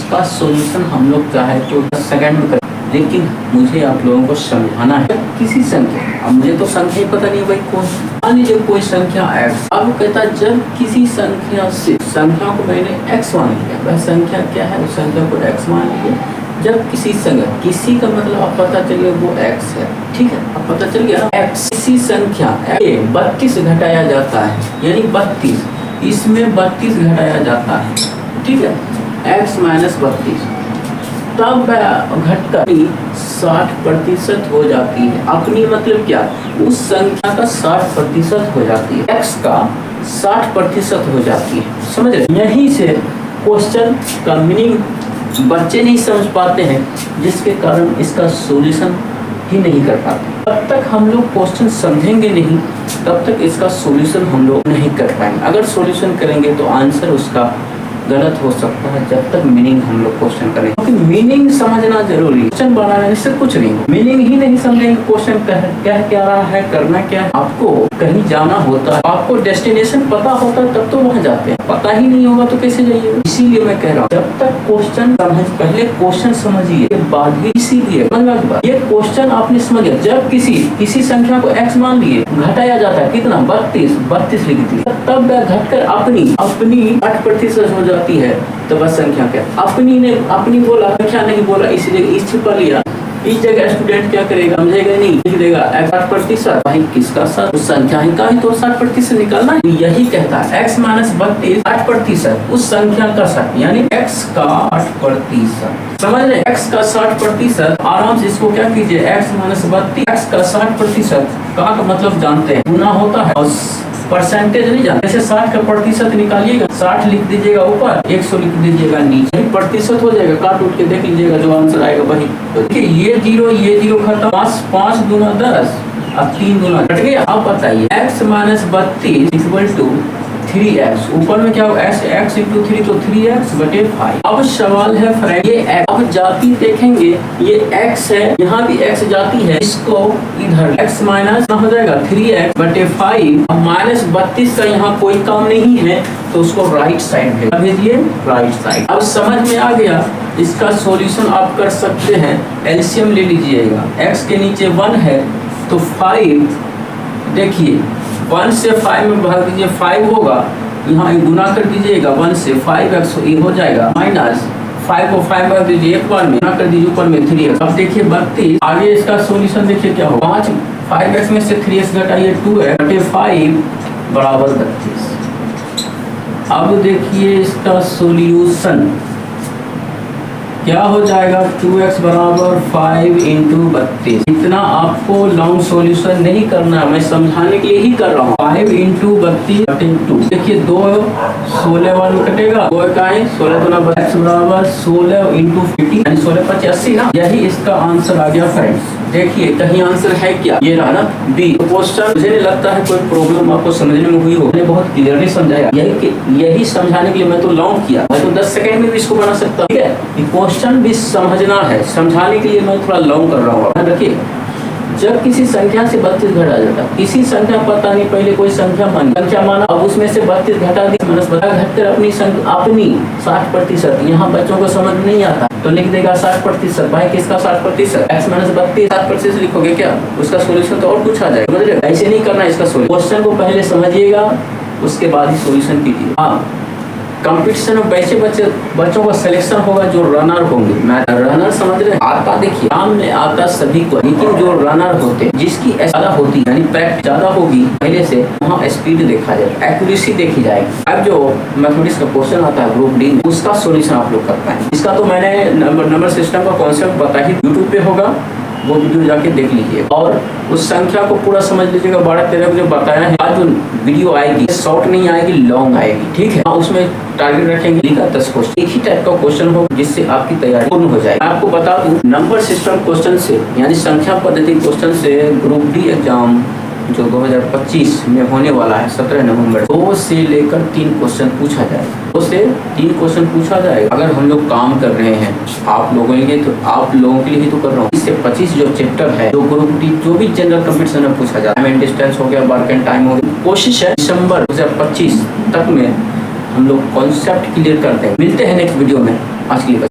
इसका सॉल्यूशन हम लोग चाहे तो 10 सेकंड में करें, लेकिन मुझे आप लोगों को समझाना है किसी संख्या। अब मुझे तो संख्या ही पता नहीं भाई कौन, मान लीजिए कोई संख्या x। अब कहता है जब किसी संख्या से, संख्या को मैंने x मान लिया, वह संख्या क्या है, उस संख्या को x मान लिया। जब किसी संख्या, किसी का मतलब अब पता चल गया वो x है, ठीक है, अब पता चल गया ना x। किसी संख्या 32 घटाया जाता है, यानी 32, इसमें 32 घटाया जाता है, ठीक है, x माइनस 32, तब घटकर 60% हो जाती है। अपनी मतलब क्या, उस संख्या का 60% हो जाती है, x का 60% हो जाती है। समझ रहे, यहीं से क्वेश्चन का मीनिंग बच्चे नहीं समझ पाते हैं, जिसके कारण इसका सॉल्यूशन ही नहीं कर पाते। तब तक हम लोग क्वेश्चन समझेंगे नहीं, तब तक इसका सॉल्यूशन हम लोग नहीं कर पाएंगे। अगर सॉल्यूशन करेंगे तो आंसर उसका गलत हो सकता है, जब तक मीनिंग हम लोग क्वेश्चन करें, क्योंकि मीनिंग समझना जरूरी है। क्वेश्चन बनाने से कुछ नहीं, मीनिंग ही नहीं समझेंगे क्वेश्चन कह क्या रहा है, करना क्या है। आपको कहीं जाना होता है, आपको डेस्टिनेशन पता होता है तब तो वहाँ जाते हैं, पता ही नहीं होगा तो कैसे जाइए। इसीलिए मैं कह रहा हूँ जब तक क्वेश्चन पहले क्वेश्चन समझिए, बाद ही इसीलिए ये क्वेश्चन आपने समझ लिया। जब किसी संख्या को x मान लिए, घटाया जाता है कितना, 32 लिख दिया, तब वह घटकर अपनी 8% हो जाती है। तो बस संख्या क्या, अपनी बोला, संख्या नहीं बोला, इसलिए इस छिपा लिया। इस जगह स्टूडेंट क्या करेगा, समझेगा नहीं, लिख देगा 60%। भाई किसका 60, उस संख्या ही का ही तो 60% निकालना है। यही कहता है x माइनस 32 60%, उस संख्या का 60, यानी x का 60%। समझ रहे, x का 60%। आराम से इसको क्या कीजिए, x माइनस 32, x का 60% का मतलब जानते हैं, गुना होता है और परसेंटेज नहीं जानते। जैसे 60 का प्रतिशत निकालिएगा, 60 लिख दीजिएगा ऊपर, 100 लिख दीजिएगा नीचे, प्रतिशत हो जाएगा। काट उठ के देख लीजिएगा, जो आंसर आएगा वही। तो ये जीरो खत्म, 5 दूना 10 अब 3 दूना कट गया। अब बताइए x minus 32 equal to 3x, ऊपर में क्या होगा, x इंटू 3 तो 3x बटे 5। अब सवाल है फ्रेंड, ये x अब जाति देखेंगे, ये x है, यहाँ भी x जाती है, इसको इधर x माइनस हो जाएगा 3x बटे 5। अब माइनस 32 का यहाँ कोई काम नहीं है, तो उसको राइट साइड भेजिए, राइट साइड। अब समझ में आ गया, इसका सॉल्यूशन आप कर सकते हैं। एलसीएम ले लीजिएगा, x के नीचे 1 है तो 5, देखिए 1 से 5 में भाग दीजिए, 5 होगा, यहाँ गुना कर दीजिएगा, 1 से 5x हो जाएगा, माइनस 5 को 5 भाग दीजिए, एक बार में गुना कर दीजिए, ऊपर में 3x। अब देखिए 32, आगे इसका सॉल्यूशन देखिए क्या होगा, 5x में से 3x घटाइए 2x बटे 5 बराबर 32। अब देखिए इसका सॉल्यूशन क्या हो जाएगा, 2x बराबर 5 इंटू 32। इतना आपको लॉन्ग सॉल्यूशन नहीं करना, मैं समझाने के लिए ही कर रहा हूँ। 5 इंटू 32 बटे 2, देखिए 2 16 1 कटेगा, 2 का है 16 दूना x बराबर 16 इंटू 50, यानी 16 5 80 ना। यही इसका आंसर आ गया फ्रेंड्स। देखिए कहीं आंसर है क्या, ये रहा ना बी। क्वेश्चन मुझे नहीं लगता है कोई प्रॉब्लम आपको समझने में हुई हो, मैंने बहुत क्लियरली समझाया। यही समझाने के लिए मैं तो लॉन्ग किया, मैं तो 10 सेकंड में भी इसको बना सकता हूँ, ठीक है। क्वेश्चन भी समझना है, समझाने के लिए मैं थोड़ा लॉन्ग कर रहा हूँ। देखिए जब किसी संख्या से 32 घटा जाता है, किसी संख्या पता नहीं, पहले कोई संख्या माना, अब उसमें से 32 घटा दी, घटकर अपनी 60%। यहाँ बच्चों को समझ नहीं आता तो लिख देगा 60%। भाई किसका 60%, x माइनस 32 60% लिखोगे क्या, उसका सोल्यूशन तो और कुछ आ जाएगा। समझ रहे, ऐसे नहीं करना इसका सोल्यूशन। क्वेश्चन को पहले समझिएगा, उसके बाद ही सोल्यूशन कीजिए। हाँ, कंपटीशन में वैसे बच्चों का सिलेक्शन होगा जो रनर होंगे। मैं रनर समझ रहे, आता देखिए काम में आता सभी को, लेकिन जो रनर होते हैं, जिसकी ज्यादा होती है, यानी प्रैक्टिस ज्यादा होगी पहले से, वहाँ स्पीड देखा जाएगा, एक्यूरेसी देखी जाएगी। अब जो मैथमेटिक्स का क्वेश्चन आता है ग्रुप डी, उसका सोल्यूशन आप लोग कर पाएंगे। इसका तो मैंने नंबर सिस्टम का कॉन्सेप्ट बता ही, यूट्यूब पे होगा, वो वीडियो जाके देख लीजिए और उस संख्या को पूरा समझ लीजिएगा। 12-13 को जो बताया है, आज जो वीडियो आएगी शॉर्ट नहीं आएगी, लॉन्ग आएगी, ठीक है। उसमें टारगेट रखेंगे, लिखा 10 क्वेश्चन, एक ही टाइप का क्वेश्चन हो, जिससे आपकी तैयारी पूर्ण हो जाएगी। आपको बता दूं, नंबर सिस्टम क्वेश्चन से, यानी संख्या पद्धति क्वेश्चन से ग्रुप डी एग्जाम जो 2025 में होने वाला है 17 नवंबर, 2 से लेकर 3 क्वेश्चन पूछा जाएगा। 2 से 3 क्वेश्चन पूछा जाएगा। अगर हम लोग काम कर रहे हैं आप लोगों के लिए, तो आप लोगों के लिए ही तो कर रहा हूँ। इससे 25 जो चैप्टर है, जो ग्रुप डी, जो भी जनरल कंपटीशन में पूछा जाता है, टाइम एंड डिस्टेंस हो गया, वर्क एंड टाइम हो गया, कोशिश है दिसंबर 2025 तक में हम लोग कॉन्सेप्ट क्लियर करते हैं। मिलते हैं नेक्स्ट वीडियो में, आज के लिए।